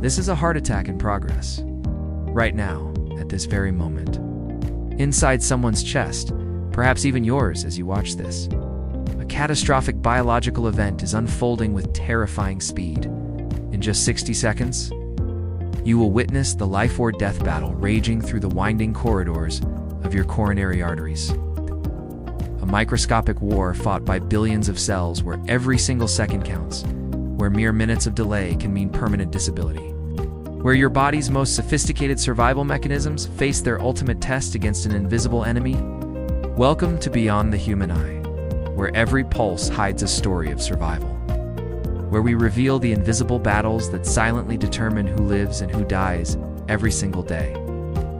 This is a heart attack in progress. Right now, at this very moment. Inside someone's chest, perhaps even yours as you watch this. A catastrophic biological event is unfolding with terrifying speed. In just 60 seconds, you will witness the life or death battle raging through the winding corridors of your coronary arteries. A microscopic war fought by billions of cells where every single second counts, where mere minutes of delay can mean permanent disability, where your body's most sophisticated survival mechanisms face their ultimate test against an invisible enemy. Welcome to Beyond the Human Eye, where every pulse hides a story of survival, where we reveal the invisible battles that silently determine who lives and who dies every single day.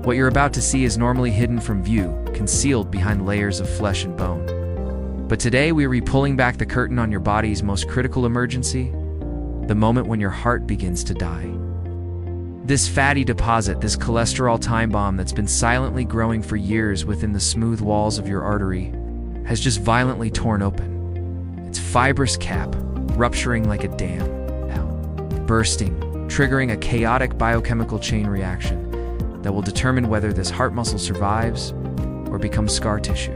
What you're about to see is normally hidden from view, concealed behind layers of flesh and bone. But today we're pulling back the curtain on your body's most critical emergency, the moment when your heart begins to die. This fatty deposit, this cholesterol time bomb that's been silently growing for years within the smooth walls of your artery, has just violently torn open. Its fibrous cap rupturing like a dam, now bursting, triggering a chaotic biochemical chain reaction that will determine whether this heart muscle survives or becomes scar tissue.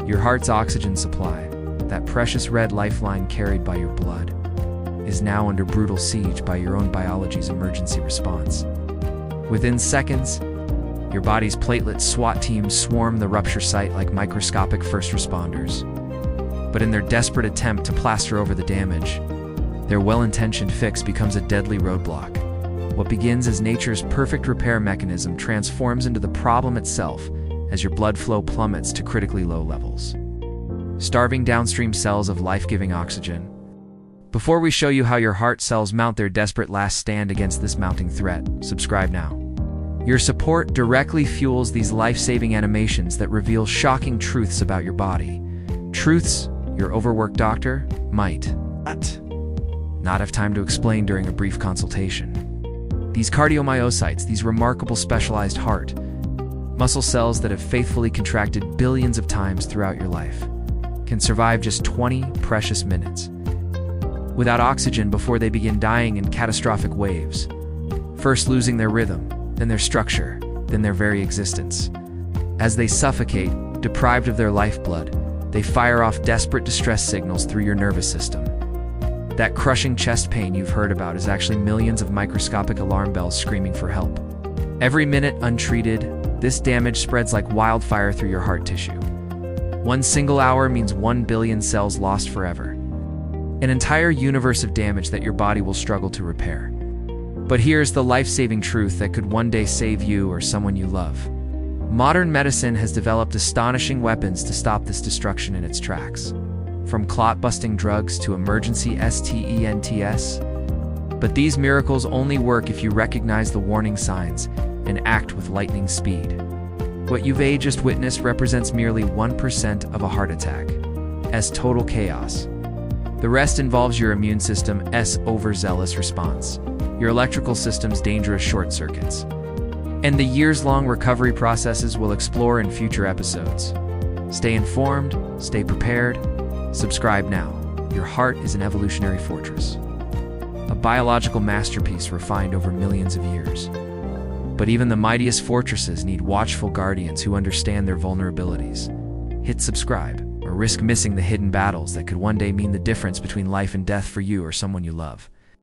Your heart's oxygen supply, that precious red lifeline carried by your blood, is now under brutal siege by your own biology's emergency response. Within seconds, your body's platelet SWAT teams swarm the rupture site like microscopic first responders. But in their desperate attempt to plaster over the damage, their well-intentioned fix becomes a deadly roadblock. What begins as nature's perfect repair mechanism transforms into the problem itself as your blood flow plummets to critically low levels, starving downstream cells of life-giving oxygen. Before we show you how your heart cells mount their desperate last stand against this mounting threat, subscribe now. Your support directly fuels these life-saving animations that reveal shocking truths about your body. Truths your overworked doctor might not have time to explain during a brief consultation. These cardiomyocytes, these remarkable specialized heart muscle cells that have faithfully contracted billions of times throughout your life, can survive just 20 precious minutes without oxygen before they begin dying in catastrophic waves, first losing their rhythm, then their structure, then their very existence. As they suffocate, deprived of their lifeblood, they fire off desperate distress signals through your nervous system. That crushing chest pain you've heard about is actually millions of microscopic alarm bells screaming for help. Every minute untreated, this damage spreads like wildfire through your heart tissue. One single hour means 1 billion cells lost forever. An entire universe of damage that your body will struggle to repair. But here's the life-saving truth that could one day save you or someone you love. Modern medicine has developed astonishing weapons to stop this destruction in its tracks. From clot-busting drugs to emergency stents. But these miracles only work if you recognize the warning signs and act with lightning speed. What you've just witnessed represents merely 1% of a heart attack, as total chaos. The rest involves your immune system's overzealous response, your electrical system's dangerous short circuits, and the years-long recovery processes we'll explore in future episodes. Stay informed, stay prepared, subscribe now. Your heart is an evolutionary fortress, a biological masterpiece refined over millions of years. But even the mightiest fortresses need watchful guardians who understand their vulnerabilities. Hit subscribe, or risk missing the hidden battles that could one day mean the difference between life and death for you or someone you love.